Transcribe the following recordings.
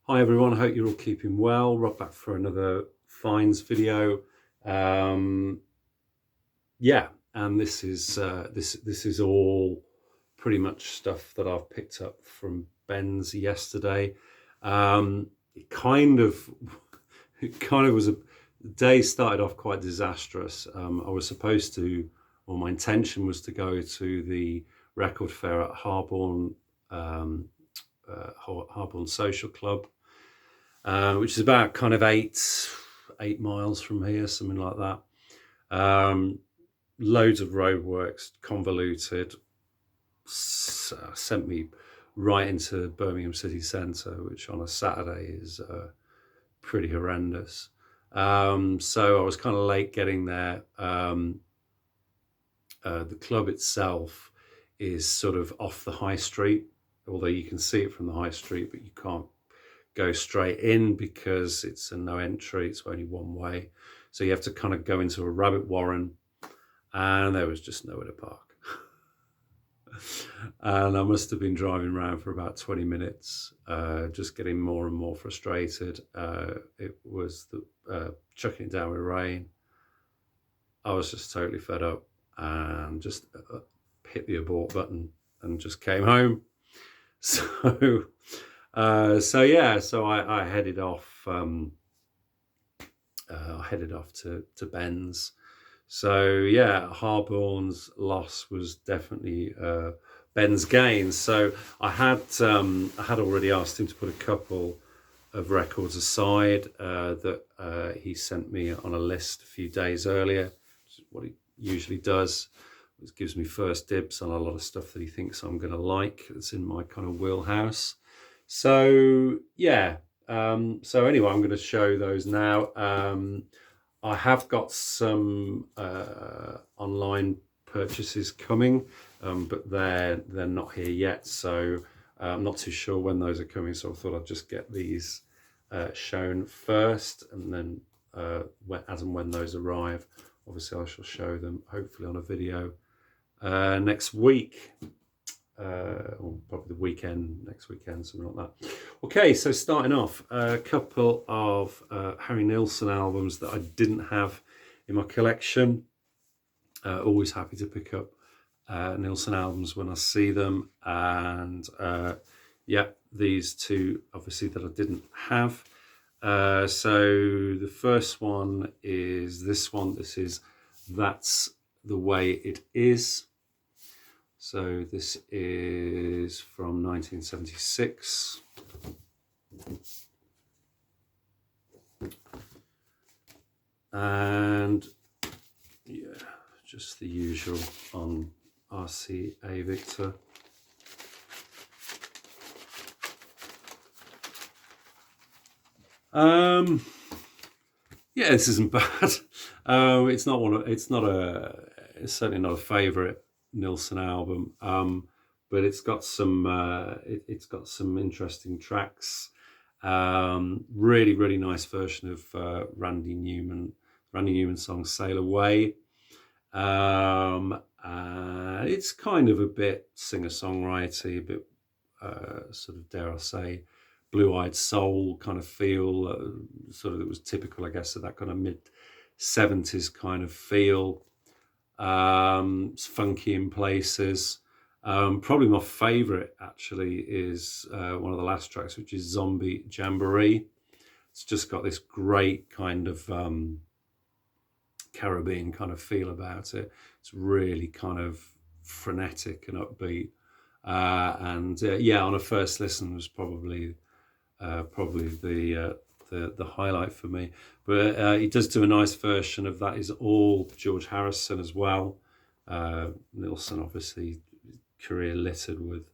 Hi everyone, hope you're all keeping well. Rob back for another finds video. Yeah, and this is all pretty much stuff that I've picked up from Ben's yesterday. It kind of was the day started off quite disastrous. I was supposed to, or my intention was to go to the record fair at Harborne Social Club, which is about kind of eight miles from here, something like that. Loads of roadworks, convoluted, sent me right into Birmingham city centre, which on a Saturday is pretty horrendous. So I was kind of late getting there. The club itself is sort of off the high street, although you can see it from the high street, but you can't go straight in because it's a no entry, it's only one way. So you have to kind of go into a rabbit warren, and there was just nowhere to park. And I must have been driving around for about 20 minutes, just getting more and more frustrated. It was chucking it down with rain. I was just totally fed up and just hit the abort button and just came home. So I headed off. I headed off to Ben's. So yeah, Harborne's loss was definitely Ben's gain. So I had already asked him to put a couple of records aside that he sent me on a list a few days earlier, which is what he usually does. It gives me first dibs on a lot of stuff that he thinks I'm going to like. It's in my kind of wheelhouse. So yeah. So anyway, I'm going to show those now. I have got some online purchases coming, but they're not here yet. So I'm not too sure when those are coming. So I thought I'd just get these shown first, and then as and when those arrive, obviously I shall show them hopefully on a video next week. Or probably the weekend, next weekend, something like that. Okay, so starting off, a couple of Harry Nilsson albums that I didn't have in my collection. Always happy to pick up Nilsson albums when I see them, and yeah, these two obviously that I didn't have. So the first one is this one. This is That's the Way It Is. So this is from 1976. And yeah, just the usual on RCA Victor. Yeah, this isn't bad. It's certainly not a favorite Nilsson album, but it's got some interesting tracks. Really nice version of Randy Newman's song Sail Away. It's kind of a bit singer-songwriter, a bit sort of, dare I say, blue-eyed soul kind of feel, sort of, it was typical, I guess, of that kind of mid-70s kind of feel. It's funky in places. Probably my favorite actually is one of the last tracks, which is Zombie Jamboree. It's just got this great kind of Caribbean kind of feel about it. It's really kind of frenetic and upbeat, and yeah, on a first listen was probably the highlight for me. But he does do a nice version of That Is All, George Harrison as well. Nilsson, obviously, career littered with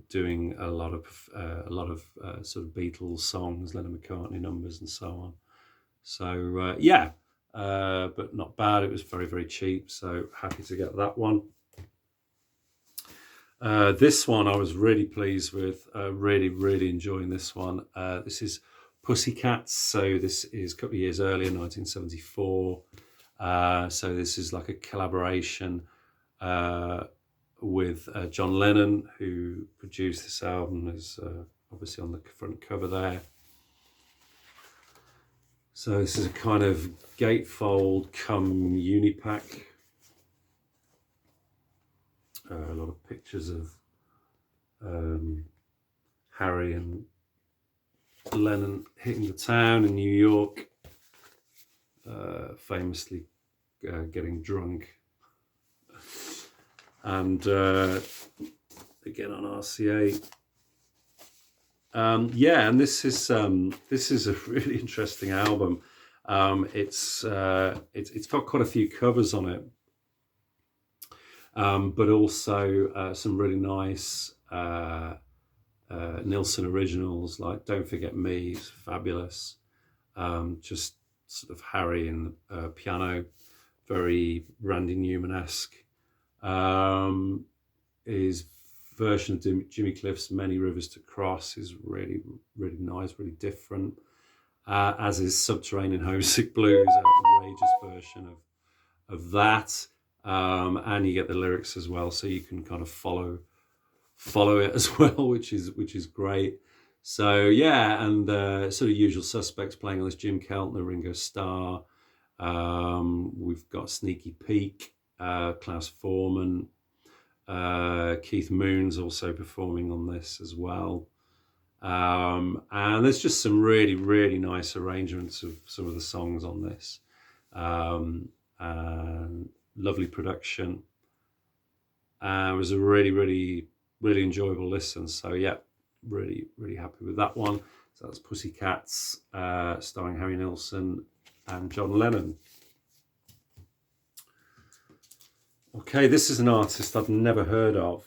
doing a lot of sort of Beatles songs, Lennon McCartney numbers, and so on. So yeah, but not bad. It was very cheap, so happy to get that one. This one I was really pleased with. Really enjoying this one. This is Pussycats. So this is a couple of years earlier, 1974. So this is like a collaboration with John Lennon, who produced this album. Is obviously on the front cover there. So this is a kind of gatefold come unipack. A lot of pictures of Harry and Lennon hitting the town in New York, famously getting drunk, and again on RCA. Yeah, and this is a really interesting album. It's got quite a few covers on it, but also some really nice Nilsson originals, like Don't Forget Me is fabulous. Just sort of Harry and piano, very Randy Newman-esque. His version of Jimmy Cliff's Many Rivers to Cross is really, really nice, really different. As is Subterranean Homesick Blues, outrageous version of that. And you get the lyrics as well, so you can kind of follow it as well, which is great. So yeah, and sort of Usual Suspects playing on this: Jim Keltner, Ringo Starr. We've got Sneaky Pete, Klaus Forman, Keith Moon's also performing on this as well. And there's just some really, really nice arrangements of some of the songs on this. And lovely production. It was a really, really, really enjoyable listen. So yeah, really, really happy with that one. So that's Pussycats, starring Harry Nilsson and John Lennon. Okay, this is an artist I've never heard of.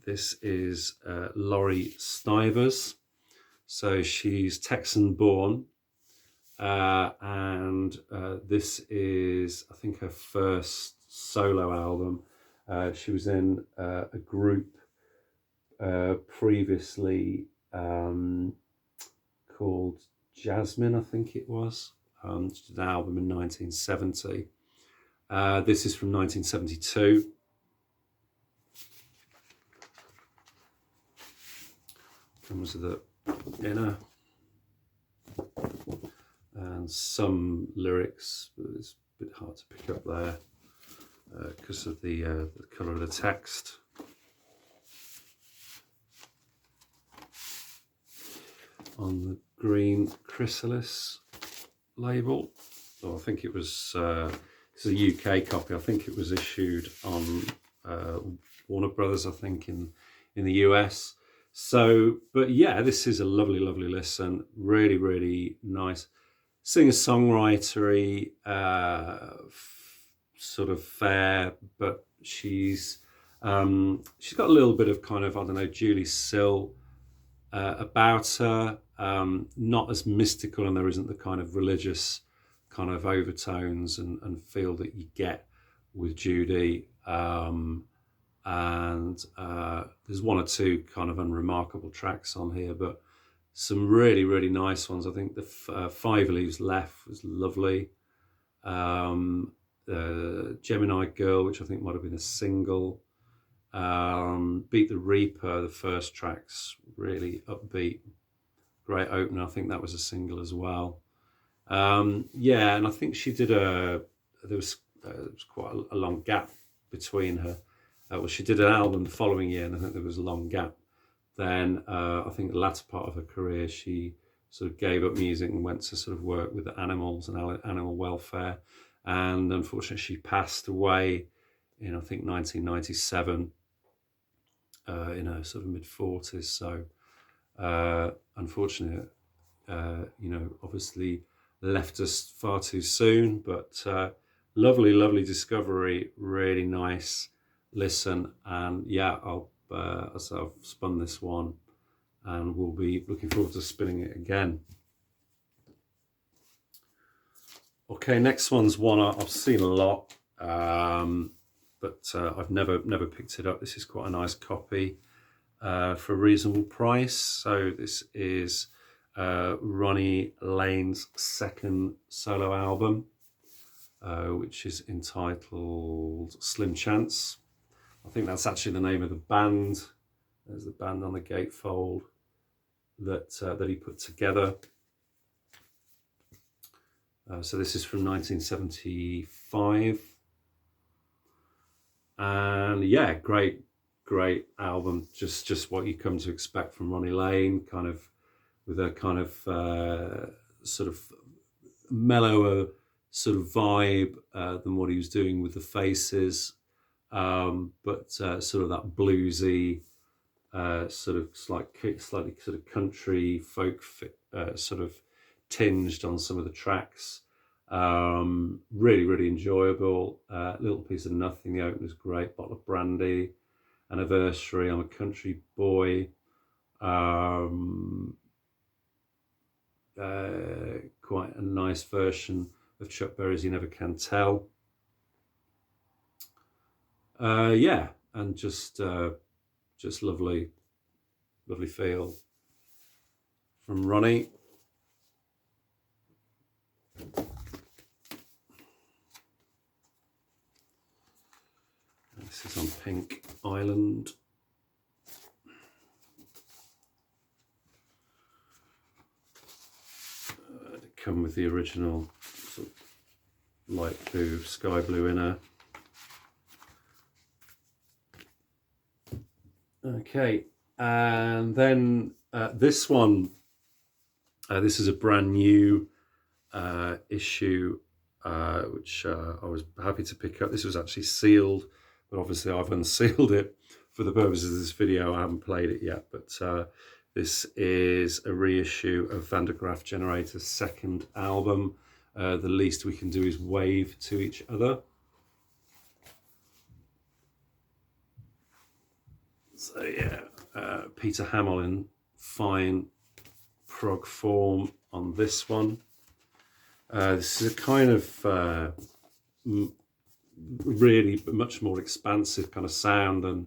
This is Laurie Stivers. So she's Texan born. And this is, I think, her first solo album. She was in a group previously called Jasmine, I think it was. She did an album in 1970. This is from 1972. Comes with the inner and some lyrics, but it's a bit hard to pick up there because of the colour of the text. On the green chrysalis label, I think it was. It's a UK copy. I think it was issued on Warner Brothers, I think, in the US. So, but yeah, this is a lovely, lovely listen. Really, really nice. Singer-songwritery, sort of fair, but she's got a little bit of kind of, I don't know, Julie Sill about her. Not as mystical, and there isn't the kind of religious kind of overtones and feel that you get with Judy. And there's one or two kind of unremarkable tracks on here, but some really, really nice ones. I think the Five Leaves Left was lovely. Gemini Girl, which I think might have been a single. Beat the Reaper, the first track's really upbeat. Great opener. I think that was a single as well. Yeah, and I think she did there was quite a long gap between her. Well, she did an album the following year, and I think there was a long gap. Then I think the latter part of her career, she sort of gave up music and went to sort of work with the animals and animal welfare. And unfortunately, she passed away in, I think, 1997 in her sort of mid-40s. So unfortunately, obviously left us far too soon, but lovely, lovely discovery, really nice listen. And yeah, I've spun this one and we'll be looking forward to spinning it again. Okay, next one's one I've seen a lot, but I've never picked it up. This is quite a nice copy for a reasonable price. So this is Ronnie Lane's second solo album, which is entitled Slim Chance. I think that's actually the name of the band There's the band on the gatefold that he put together. So this is from 1975, and yeah, great album. Just what you come to expect from Ronnie Lane, kind of with a kind of sort of mellower sort of vibe than what he was doing with the Faces, but sort of that bluesy, sort of slightly sort of country folk sort of tinged on some of the tracks. Really enjoyable. Little Piece of Nothing, the opener's great. Bottle of Brandy, Anniversary, I'm a Country Boy. Quite a nice version of Chuck Berry's You Never Can Tell. Yeah, and just lovely feel from Ronnie. This is on Pink Island. Come with the original sort of light blue, sky blue inner. Okay, and then this one, this is a brand new issue, which I was happy to pick up. This was actually sealed, but obviously I've unsealed it for the purposes of this video. I haven't played it yet, but this is a reissue of Graaff Generators' second album. The Least We Can Do Is Wave to Each Other. So yeah, Peter Hamill in fine prog form on this one. This is a kind of really much more expansive kind of sound than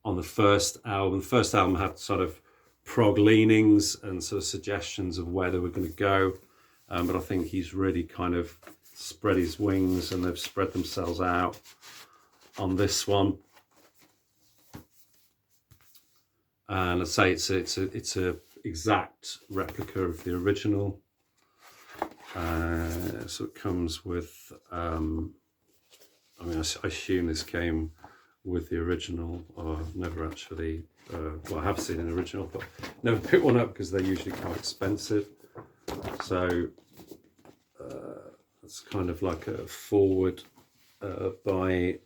on the first album. The first album had sort of prog leanings and sort of suggestions of where they were going to go, but I think he's really kind of spread his wings, and they've spread themselves out on this one. And I'd say it's a exact replica of the original. So it comes with, I mean, I assume this came with the original, or never actually, well, I have seen an original, but never picked one up because they're usually quite expensive. So it's kind of like a forward by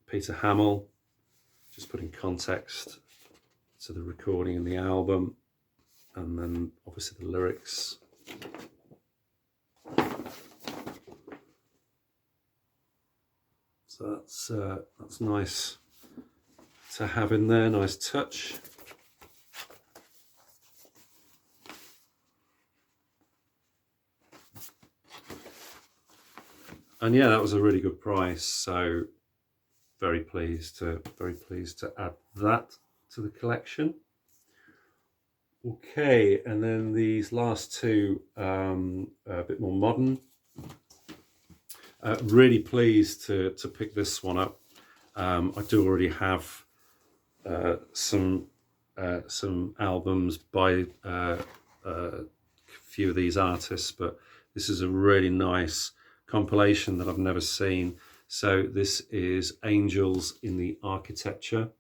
Peter Hamill, just putting context to the recording and the album, and then obviously the lyrics. So that's nice to have in there, nice touch. And yeah, that was a really good price, so very pleased to add that to the collection. Okay, and then these last two, a bit more modern. Really pleased to pick this one up. I do already have some albums by a few of these artists, but this is a really nice compilation that I've never seen. So this is Angels in the Architecture.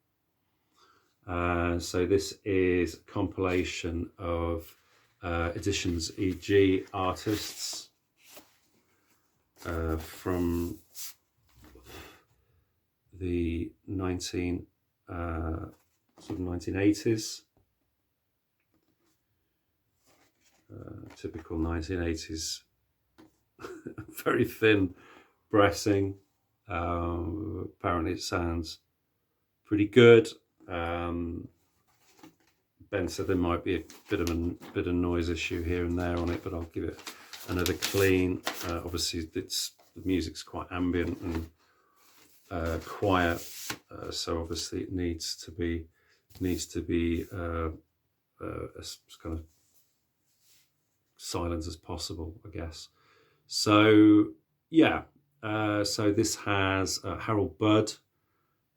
So this is a compilation of Editions EG artists from the 1980s. Typical 1980s, very thin pressing. Apparently it sounds pretty good. Ben said there might be a bit of noise issue here and there on it, but I'll give it another clean. Obviously the music's quite ambient and quiet, so obviously it needs to be as kind of silent as possible, I guess. So yeah, so this has Harold Budd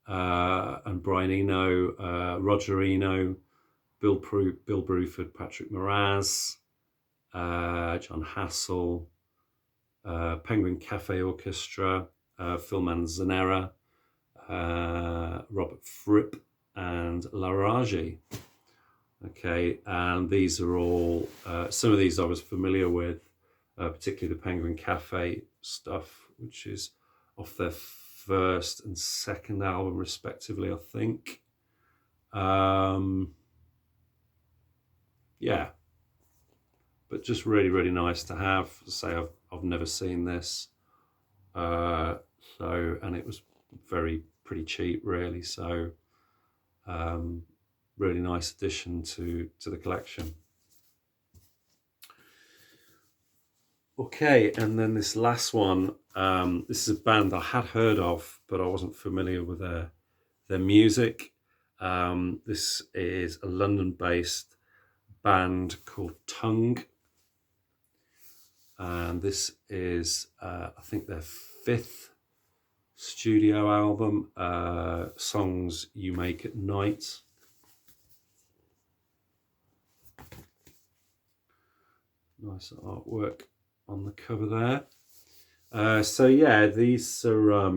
and Brian Eno, Roger Eno, Bill Bruford, Patrick Moraz, John Hassel, Penguin Cafe Orchestra, Phil Manzanera, Robert Fripp, and Larage. Okay, and these are all, some of these I was familiar with, particularly the Penguin Cafe stuff, which is off their first and second album, respectively, I think. Yeah, but just really, really nice to have. Say, I've never seen this, and it was pretty cheap, really. So, really nice addition to the collection. Okay, and then this last one, this is a band I had heard of, but I wasn't familiar with their music. This is a London-based band called Tongue, and this is, I think, their 5th studio album, Songs You Make at Night. Nice artwork on the cover there. So yeah, these are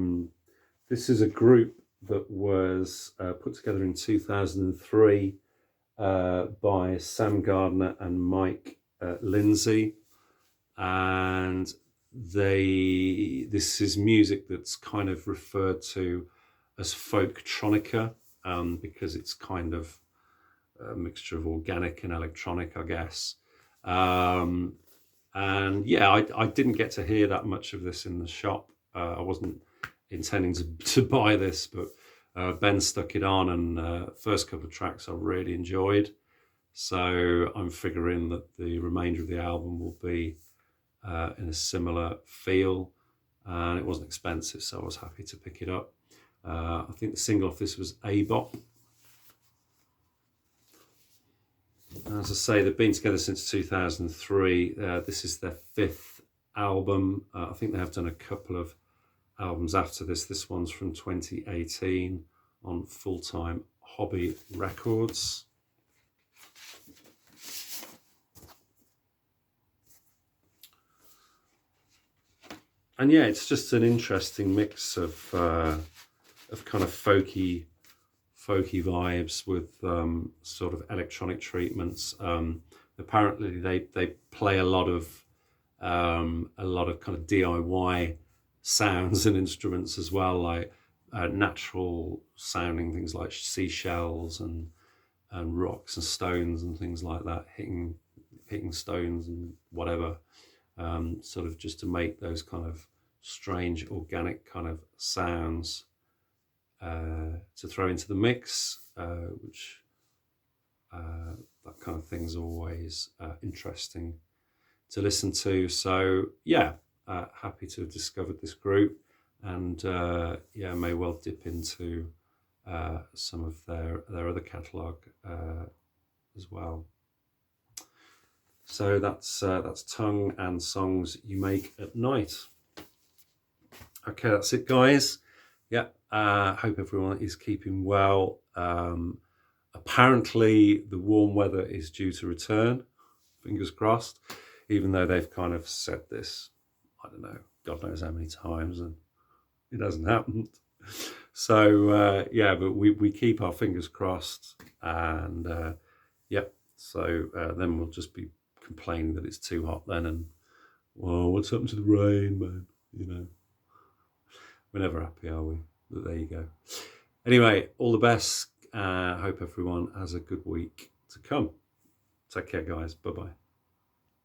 this is a group that was put together in 2003 by Sam Gardner and Mike Lindsay, and this is music that's kind of referred to as folktronica, because it's kind of a mixture of organic and electronic, I guess. And yeah, I didn't get to hear that much of this in the shop. I wasn't intending to buy this, but Ben stuck it on, and first couple of tracks I really enjoyed. So I'm figuring that the remainder of the album will be in a similar feel, and it wasn't expensive, so I was happy to pick it up. I think the single off this was A-Bop. As I say, they've been together since 2003. This is their 5th album. I think they have done a couple of albums after this. This one's from 2018 on Full Time Hobby Records. And yeah, it's just an interesting mix of kind of folky vibes with sort of electronic treatments. Apparently, they play a lot of kind of DIY sounds and instruments as well, like natural sounding things like seashells and rocks and stones and things like that, hitting stones and whatever, sort of just to make those kind of strange organic kind of sounds to throw into the mix, which that kind of thing's always interesting to listen to. So yeah, happy to have discovered this group, and yeah, may well dip into some of their other catalogue as well. So that's Tongue and Songs You Make at Night. Okay, that's it, guys. Yeah, hope everyone is keeping well. Apparently, the warm weather is due to return. Fingers crossed. Even though they've kind of said this, I don't know, God knows how many times, and it hasn't happened. So yeah, but we keep our fingers crossed, and yep. So then we'll just be complaining that it's too hot then, and well, what's happened to the rain, man? You know, we're never happy, are we? But there you go. Anyway, all the best. Hope everyone has a good week to come. Take care, guys. Bye-bye.